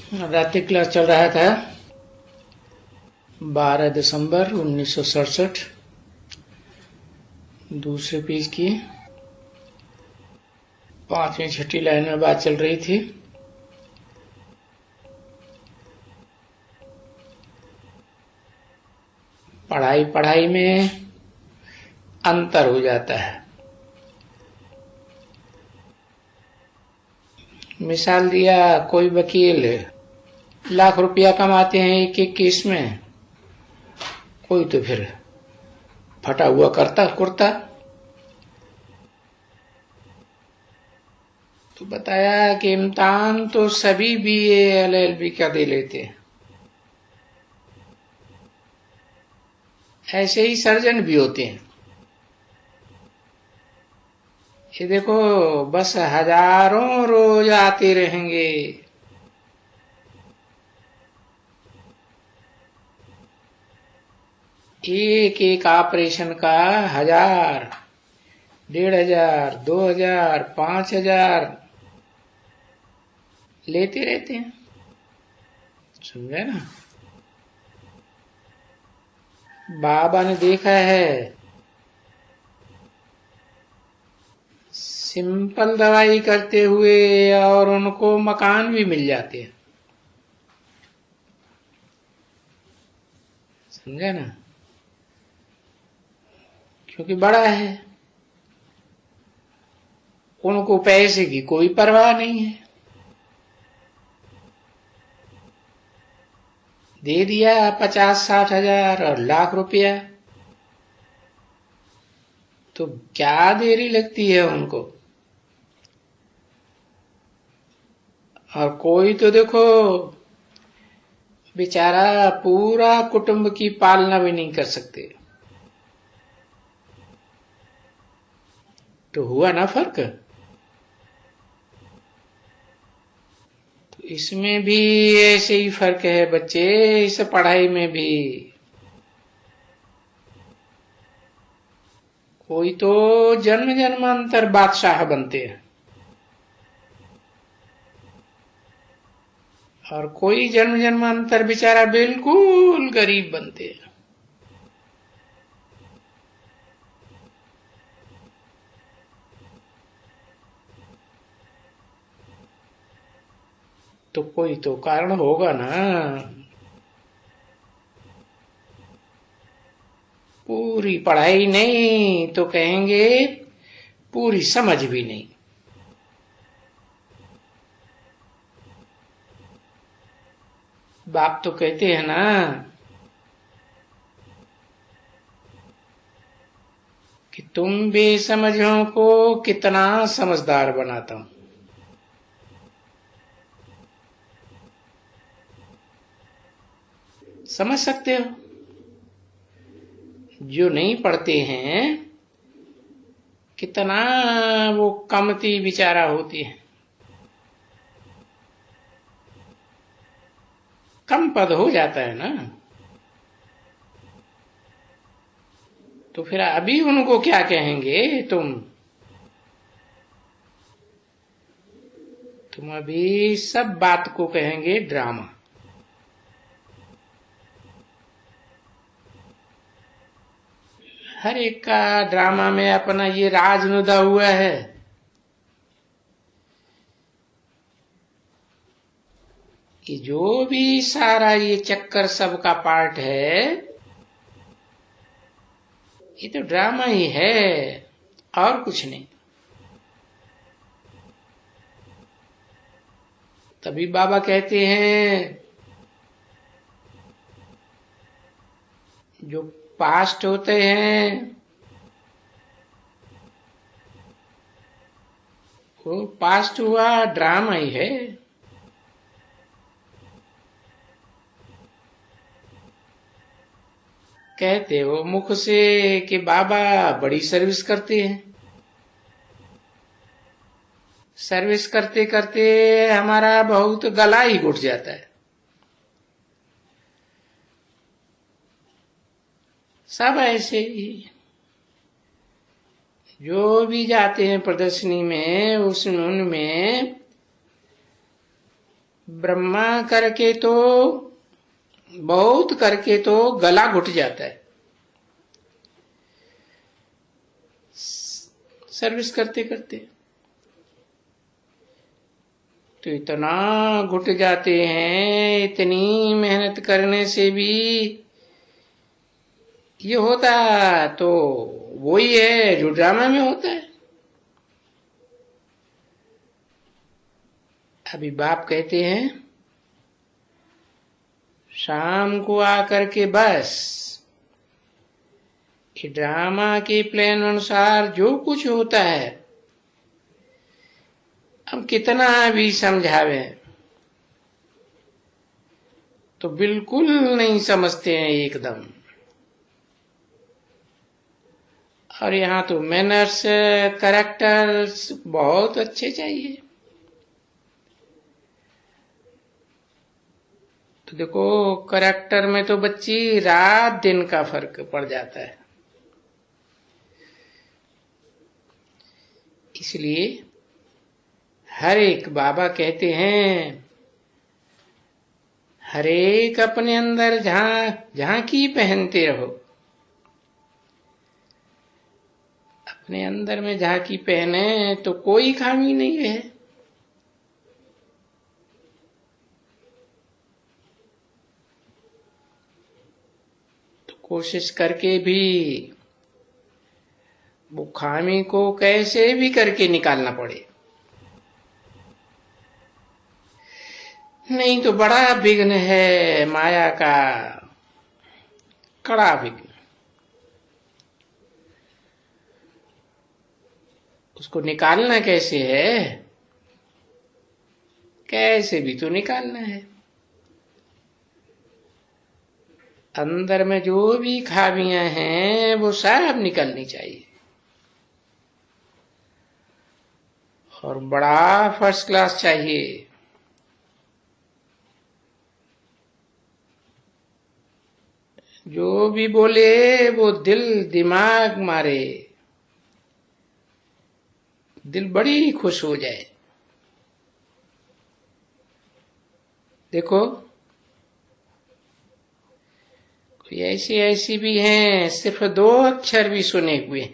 रात्रि क्लास चल रहा था 12 दिसंबर 1967। दूसरे पेज की 5वीं छठी लाइन में बात चल रही थी। पढ़ाई पढ़ाई में अंतर हो जाता है। मिसाल दिया, कोई वकील लाख रुपया कमाते हैं एक एक केस में, कोई तो फिर फटा हुआ करता कुर्ता। तो बताया कि इम्तिहान तो सभी BA LLB का दे लेते हैं, ऐसे ही सर्जन भी होते हैं। ये देखो, बस हजारों रोज आते रहेंगे। एक एक ऑपरेशन का 1000, 1500, 2000, 5000 लेते रहते हैं। समझे ना? बाबा ने देखा है, सिंपल दवाई करते हुए और उनको मकान भी मिल जाते हैं। समझे ना? क्योंकि बड़ा है, उनको पैसे की कोई परवाह नहीं है। दे दिया 50-60 हजार और लाख रुपया, तो क्या देरी लगती है उनको। और कोई तो देखो बेचारा पूरा कुटुंब की पालना भी नहीं कर सकते। तो हुआ ना फर्क। तो इसमें भी ऐसे ही फर्क है बच्चे, इस पढ़ाई में भी। कोई तो जन्म जन्मांतर बादशाह बनते हैं और कोई जन्म जन्मांतर बेचारा बिल्कुल गरीब बनते हैं। तो कोई तो कारण होगा ना। पूरी पढ़ाई नहीं तो कहेंगे पूरी समझ भी नहीं। बाप तो कहते हैं ना कि तुम बेसमझों को कितना समझदार बनाता हूं। समझ सकते हो? जो नहीं पढ़ते हैं कितना वो कमती विचारा होती है, कम पद हो जाता है ना। तो फिर अभी उनको क्या कहेंगे तुम अभी सब बात को कहेंगे ड्रामा। हर एक का ड्रामा में अपना ये राज नुदा हुआ है कि जो भी सारा ये चक्कर सबका पार्ट है, ये तो ड्रामा ही है और कुछ नहीं। तभी बाबा कहते हैं जो पास्ट होते हैं वो पास्ट हुआ ड्रामा ही है। कहते हो मुख से कि बाबा बड़ी सर्विस करते हैं। सर्विस करते करते हमारा बहुत गला ही घुट जाता है। सब ऐसे ही जो भी जाते हैं प्रदर्शनी में, उसमें उनमें ब्रह्मा करके तो, बहुत करके तो गला घुट जाता है सर्विस करते करते। तो इतना घुट जाते हैं, इतनी मेहनत करने से भी ये होता तो वही है जो ड्रामा में होता है। अभी बाप कहते हैं शाम को आकर के बस ये ड्रामा के प्लान अनुसार जो कुछ होता है, हम कितना भी समझावे तो बिल्कुल नहीं समझते हैं एकदम। और यहाँ तो मैनर्स, कैरेक्टर्स बहुत अच्छे चाहिए। तो देखो कैरेक्टर में तो बच्ची रात दिन का फर्क पड़ जाता है। इसलिए हर एक बाबा कहते हैं, हर एक अपने अंदर झांकी पहनते रहो। अपने अंदर में झांकी पहने तो कोई खामी नहीं रहे। तो कोशिश करके भी वो खामी को कैसे भी करके निकालना पड़े, नहीं तो बड़ा विघ्न है माया का, कड़ा विघ्न। उसको निकालना कैसे है? कैसे भी तो निकालना है। अंदर में जो भी खामियां हैं वो सब निकलनी चाहिए। और बड़ा फर्स्ट क्लास चाहिए। जो भी बोले वो दिल दिमाग मारे, दिल बड़ी खुश हो जाए। देखो कोई ऐसी भी हैं सिर्फ 2 अक्षर भी सुने हुए,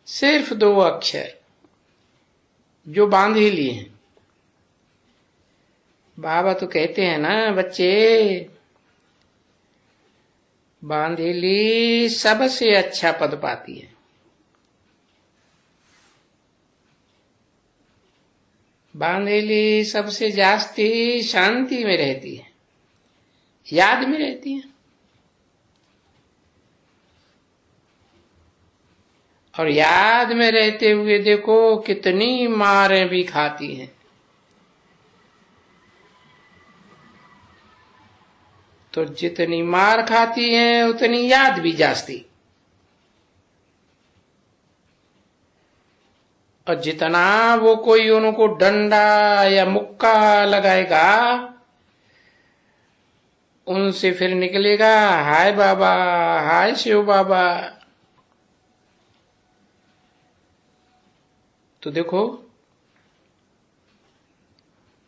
सिर्फ 2 अक्षर जो बांध ही लिए हैं। बाबा तो कहते हैं ना बच्चे, बांधेली सबसे अच्छा पद पाती है। बांधेली सबसे जास्ती शांति में रहती है, याद में रहती है। और याद में रहते हुए देखो कितनी मारें भी खाती हैं। तो जितनी मार खाती हैं उतनी याद भी जास्ती। और जितना वो कोई उनको डंडा या मुक्का लगाएगा, उनसे फिर निकलेगा हाय बाबा, हाय शिव बाबा। तो देखो,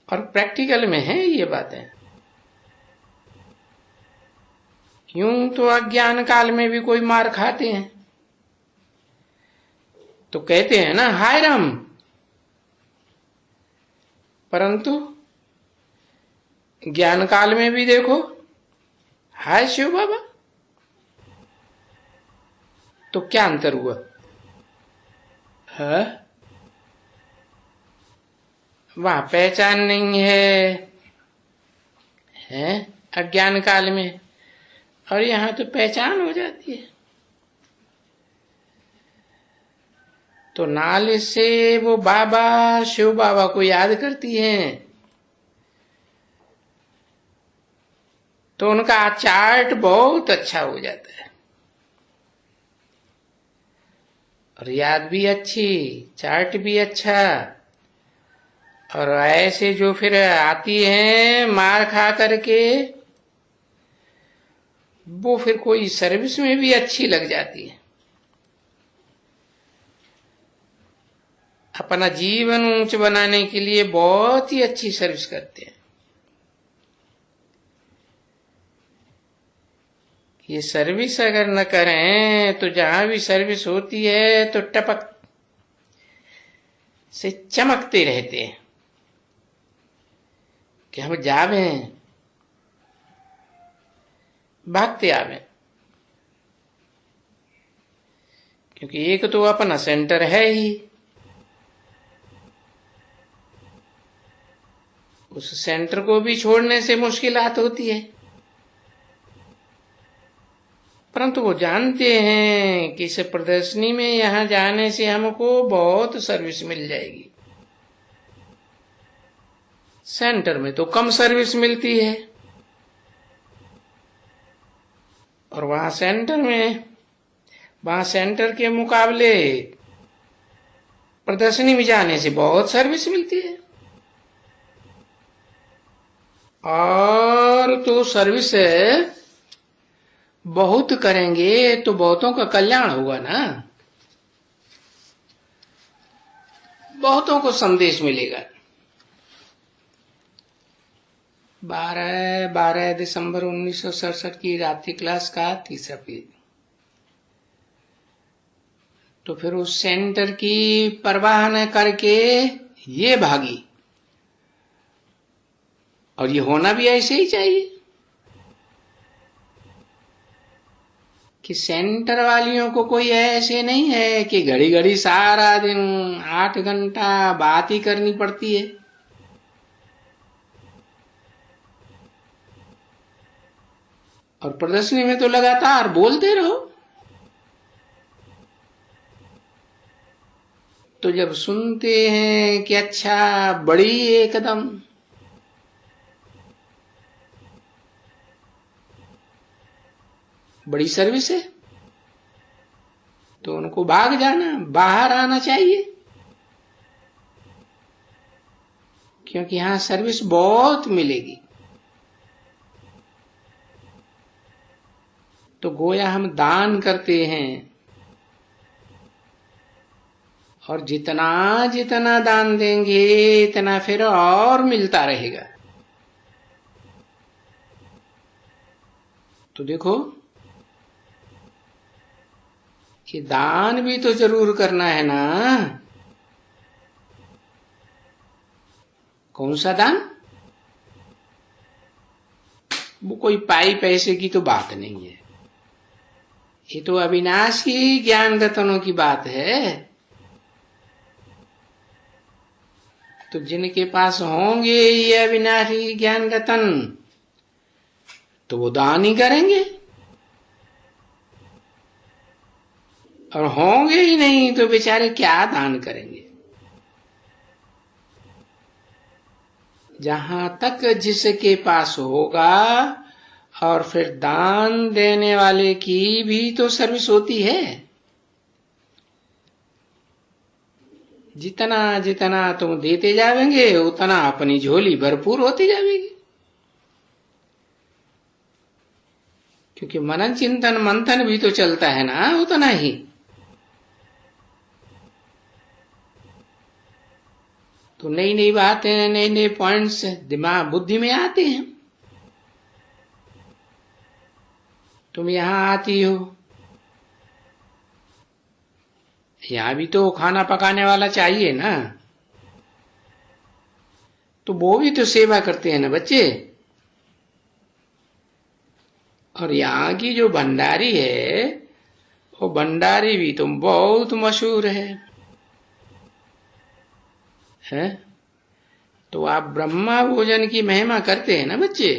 और प्रैक्टिकल में है ये बातें। यूं तो अज्ञान काल में भी कोई मार खाते हैं तो कहते हैं ना हाय राम, परंतु ज्ञान काल में भी देखो हाय शिव बाबा। तो क्या अंतर हुआ है? वहां पहचान नहीं है अज्ञान काल में, और यहां तो पहचान हो जाती है। तो नाले से वो बाबा शिव बाबा को याद करती हैं तो उनका चार्ट बहुत अच्छा हो जाता है। और याद भी अच्छी, चार्ट भी अच्छा। और ऐसे जो फिर आती हैं मार खा करके, वो फिर कोई सर्विस में भी अच्छी लग जाती है। अपना जीवन ऊंच बनाने के लिए बहुत ही अच्छी सर्विस करते हैं। ये सर्विस अगर न करें तो जहां भी सर्विस होती है तो टपक से चमकते रहते हैं कि हम जावे, भागते आवे। क्योंकि एक तो अपना सेंटर है ही, उस सेंटर को भी छोड़ने से मुश्किलात होती है, परंतु वो जानते हैं कि इस प्रदर्शनी में यहां जाने से हमको बहुत सर्विस मिल जाएगी। सेंटर में तो कम सर्विस मिलती है, और वहां सेंटर के मुकाबले प्रदर्शनी में जाने से बहुत सर्विस मिलती है। और तो सर्विस बहुत करेंगे तो बहुतों का कल्याण होगा ना, बहुतों को संदेश मिलेगा। 12 दिसंबर 1967 की रात्रि क्लास का तीसरा पेज। तो फिर उस सेंटर की परवाह न करके ये भागी, और ये होना भी ऐसे ही चाहिए कि सेंटर वालियों को कोई ऐसे नहीं है कि घड़ी घड़ी सारा दिन 8 घंटा बात ही करनी पड़ती है। और प्रदर्शनी में तो लगातार बोलते रहो। तो जब सुनते हैं कि अच्छा बड़ी एकदम बड़ी सर्विस है, तो उनको भाग जाना, बाहर आना चाहिए, क्योंकि यहां सर्विस बहुत मिलेगी। तो गोया हम दान करते हैं, और जितना जितना दान देंगे इतना फिर और मिलता रहेगा। तो देखो, ये दान भी तो जरूर करना है ना। कौन सा दान? वो कोई पाई पैसे की तो बात नहीं है, ये तो अविनाशी ज्ञान रत्नों की बात है। तो जिनके पास होंगे ये अविनाशी ज्ञान रत्न, तो वो दान ही करेंगे, और होंगे ही नहीं तो बेचारे क्या दान करेंगे। जहां तक जिसके पास होगा, और फिर दान देने वाले की भी तो सर्विस होती है। जितना जितना तुम देते जाओगे उतना अपनी झोली भरपूर होती जाएगी। क्योंकि मनन चिंतन मंथन भी तो चलता है ना उतना ही। तो नई नई बातें, नए नए पॉइंट्स दिमाग बुद्धि में आते हैं। तुम यहां आती हो, यहां भी तो खाना पकाने वाला चाहिए ना, तो वो भी तो सेवा करते हैं ना बच्चे। और यहाँ की जो भंडारी है, वो भंडारी भी तो बहुत मशहूर है। तो आप ब्रह्मा भोजन की महिमा करते हैं ना बच्चे।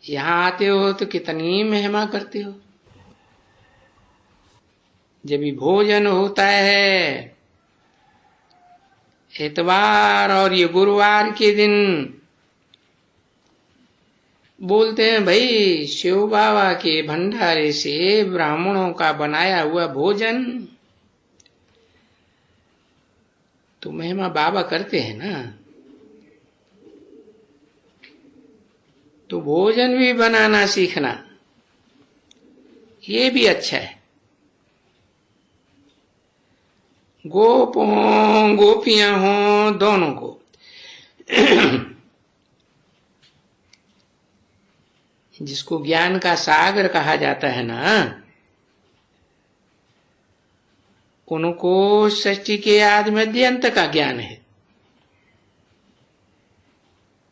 यहाँ आते हो तो कितनी महिमा करते हो। जब भी भोजन होता है इतवार और ये गुरुवार के दिन, बोलते हैं भाई शिव बाबा के भंडारे से ब्राह्मणों का बनाया हुआ भोजन, तो महिमा बाबा करते हैं ना। तो भोजन भी बनाना सीखना, ये भी अच्छा है। गोप हों गोपियां हों दोनों को। जिसको ज्ञान का सागर कहा जाता है ना, उनको सृष्टि के आदि मध्य अंत का ज्ञान है।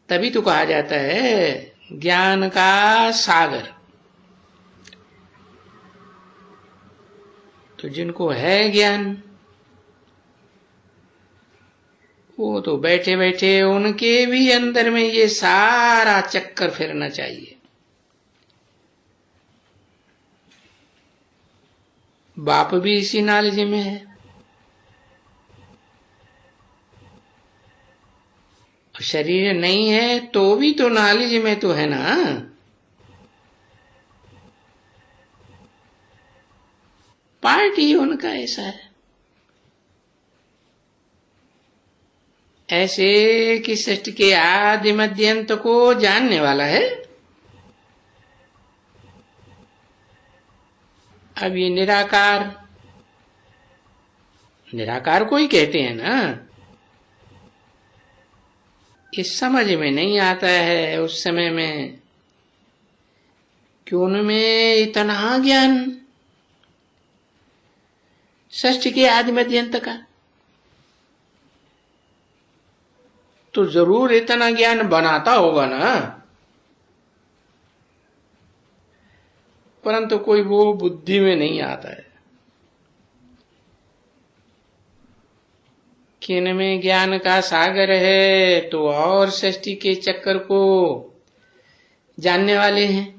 तभी तो कहा जाता है ज्ञान का सागर। तो जिनको है ज्ञान, वो तो बैठे बैठे उनके भी अंदर में ये सारा चक्कर फिरना चाहिए। बाप भी इसी नॉलेज में है, शरीर नहीं है तो भी तो नॉलेज में तो है ना। पार्टी उनका ऐसा है, ऐसे कि सृष्टि के आदि मध्य अंत को जानने वाला है। अब ये निराकार, निराकार को ही कहते हैं ना, इस समझ में नहीं आता है उस समय में कि उनमें इतना ज्ञान सृष्टि के आदि मध्य अंत का, तो जरूर इतना ज्ञान बनाता होगा ना, परंतु कोई वो बुद्धि में नहीं आता है कि इनमें ज्ञान का सागर है तो और सृष्टि के चक्कर को जानने वाले हैं।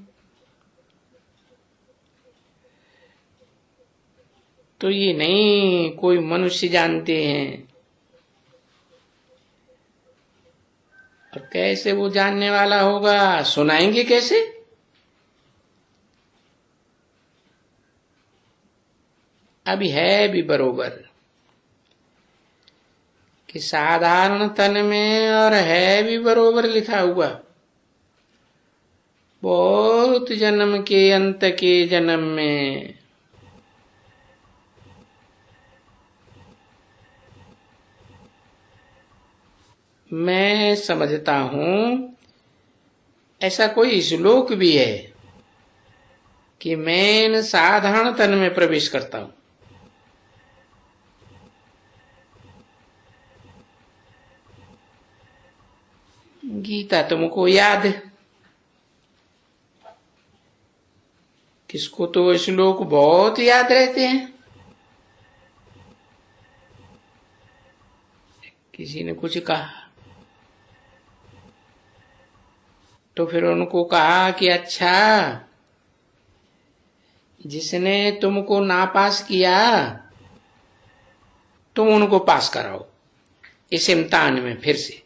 तो ये नहीं कोई मनुष्य जानते हैं, और कैसे वो जानने वाला होगा, सुनाएंगे कैसे? अभी है भी बरोबर कि साधारण तन में, और है भी बरोबर लिखा हुआ, बहुत जन्म के अंत के जन्म में मैं समझता हूं ऐसा कोई श्लोक भी है कि मैं इन साधारण तन में प्रवेश करता हूं। गीता तुमको याद है, किसको तो श्लोक बहुत याद रहते हैं। किसी ने कुछ कहा तो फिर उनको कहा कि अच्छा, जिसने तुमको नापास किया तुम उनको पास कराओ इस इम्तिहान में फिर से।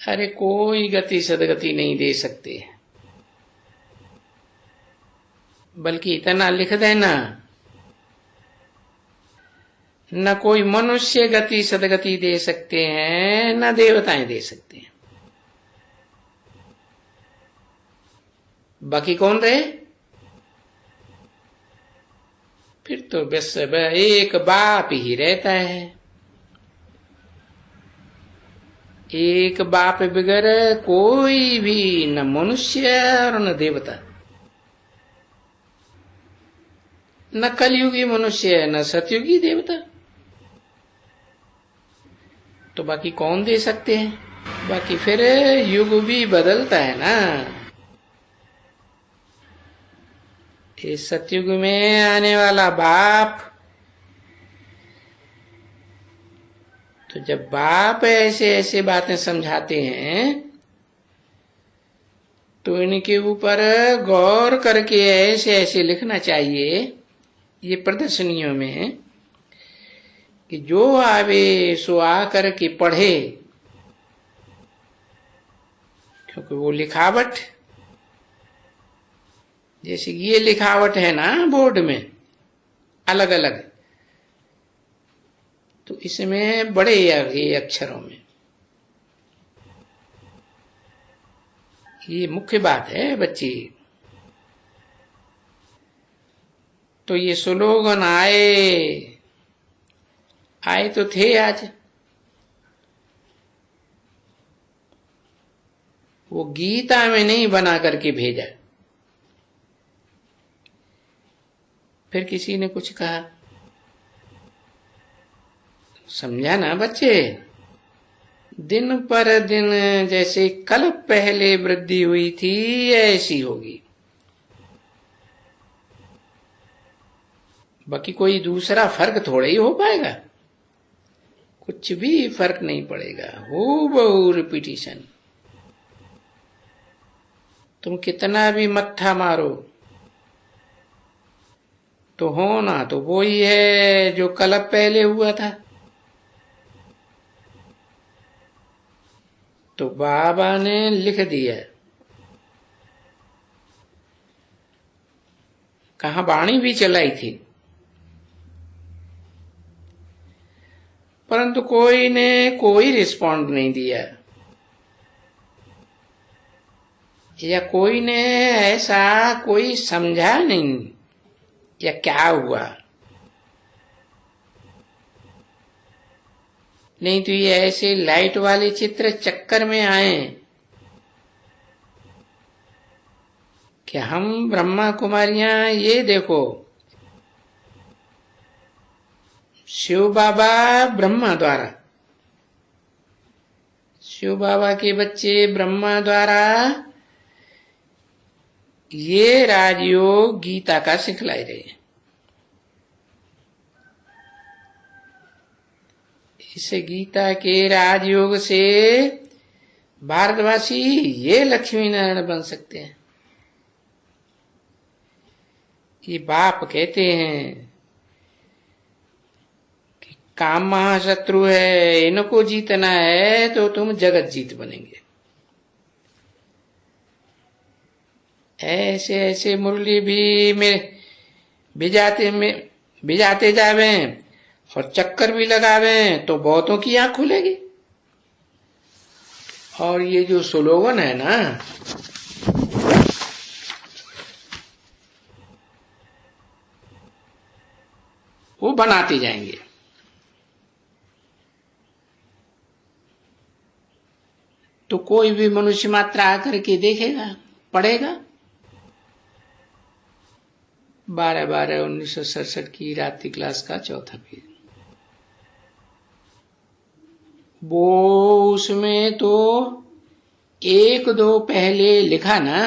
अरे कोई गति सदगति नहीं दे सकते, बल्कि इतना लिख देना, न कोई मनुष्य गति सदगति दे सकते हैं, न देवताएं दे सकते हैं। बाकी कौन रहे? फिर तो बस एक बाप ही रहता है। एक बाप बगैर कोई भी न मनुष्य और न देवता, न कलयुगी मनुष्य न सतयुगी देवता, तो बाकी कौन दे सकते हैं? बाकी फिर युग भी बदलता है ना। इस सतयुग में आने वाला बाप, तो जब बाप ऐसे ऐसे बातें समझाते हैं तो इनके ऊपर गौर करके ऐसे ऐसे लिखना चाहिए ये प्रदर्शनियों में कि जो आवे सो आकर के पढ़े, क्योंकि वो लिखावट, जैसे ये लिखावट है ना बोर्ड में अलग अलग, तो इसमें बड़े ये अक्षरों में ये मुख्य बात है बच्ची। तो ये स्लोगन आए तो थे आज। वो गीता में नहीं बना करके भेजा। फिर किसी ने कुछ कहा, समझा ना बच्चे, दिन पर दिन जैसे कल पहले वृद्धि हुई थी ऐसी होगी, बाकी कोई दूसरा फर्क थोड़ा ही हो पाएगा, कुछ भी फर्क नहीं पड़ेगा, हूबहू रिपीटिशन। तुम कितना भी मत्था मारो तो होना तो वो ही है जो कल पहले हुआ था। तो बाबा ने लिख दिया, कहाँ वाणी भी चलाई थी, परंतु कोई ने कोई रिस्पॉन्ड नहीं दिया, या कोई ने ऐसा कोई समझा नहीं, या क्या हुआ। नहीं तो ये ऐसे लाइट वाले चित्र चक्कर में आए कि हम ब्रह्मा कुमारियां ये देखो, शिव बाबा ब्रह्मा द्वारा, शिव बाबा के बच्चे ब्रह्मा द्वारा ये राजयोग गीता का सिखलाई रहे हैं। इस गीता के राजयोग से भारतवासी ये लक्ष्मी नारायण बन सकते हैं। ये बाप कहते हैं कि काम महाशत्रु है, इनको जीतना है तो तुम जगत जीत बनेंगे। ऐसे ऐसे मुरली भी में भिजाते जावे और चक्कर भी लगावे तो बहुतों की आंख खुलेगी। और ये जो स्लोगन है ना, वो बनाते जाएंगे। तो कोई भी मनुष्य मात्र आकर के देखेगा, पढ़ेगा। 12/12/1967 की रात्रि क्लास का चौथा पेज। वो उसमें तो 1-2 पहले लिखा ना,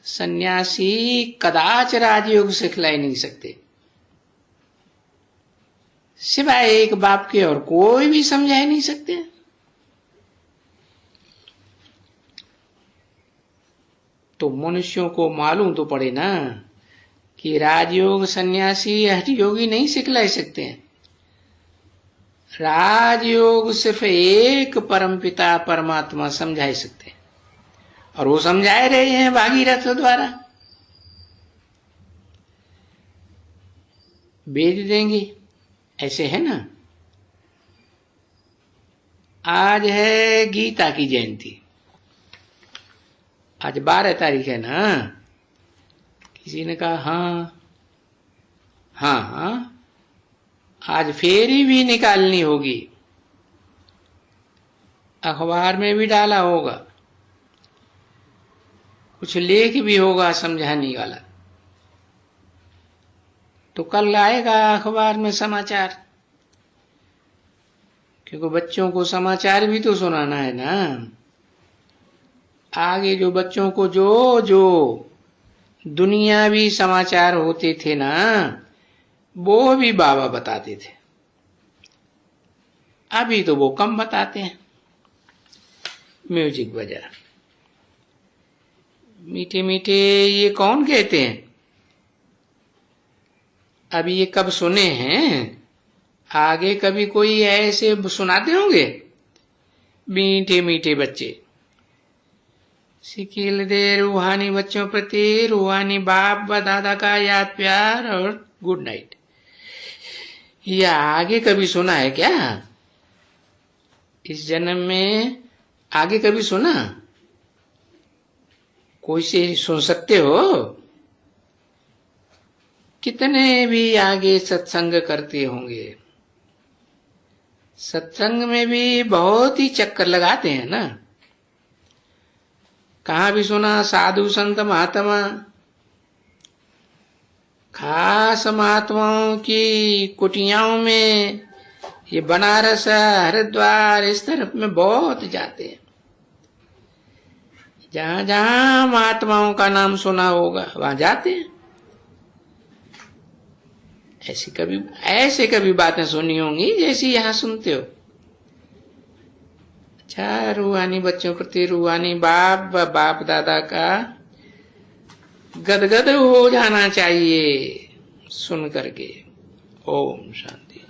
सन्यासी कदाच राजयोग सिखलाई नहीं सकते, सिवाय एक बाप के और कोई भी समझा ही नहीं सकते। तो मनुष्यों को मालूम तो पड़े ना कि राजयोग सन्यासी हठ योगी नहीं सिखला सकते हैं। राजयोग सिर्फ एक परमपिता परमात्मा समझा सकते हैं, और वो समझाए रहे हैं भागीरथ द्वारा। भेज देंगे, ऐसे है ना। आज है गीता की जयंती, आज 12 तारीख है ना। किसी ने कहा हाँ, आज फेरी भी निकालनी होगी, अखबार में भी डाला होगा, कुछ लेख भी होगा समझाने वाला। तो कल आएगा अखबार में समाचार, क्योंकि बच्चों को समाचार भी तो सुनाना है ना। आगे जो बच्चों को जो दुनियावी समाचार होते थे ना, वो भी बाबा बताते थे। अभी तो वो कम बताते हैं। म्यूजिक बजा, मीठे मीठे ये कौन कहते हैं? अभी ये कब सुने हैं? आगे कभी कोई ऐसे सुनाते होंगे? मीठे मीठे बच्चे सिकिल दे रूहानी बच्चों प्रति, रूहानी बाप व दादा का याद प्यार और गुड नाइट। ये आगे कभी सुना है क्या? इस जन्म में आगे कभी सुना? कोई से सुन सकते हो? कितने भी आगे सत्संग करते होंगे, सत्संग में भी बहुत ही चक्कर लगाते हैं ना। कहाँ भी सुना साधु संत महात्मा, खास महात्माओं की कुटियाओं में, ये बनारस हरिद्वार इस तरफ में बहुत जाते हैं। जहां जहां महात्माओं का नाम सुना होगा वहां जाते हैं। ऐसे कभी बातें सुनी होंगी जैसी यहां सुनते हो। अच्छा, रूहानी बच्चों प्रति रूहानी बाप दादा का गदगद हो जाना चाहिए सुन करके। ओम शांति।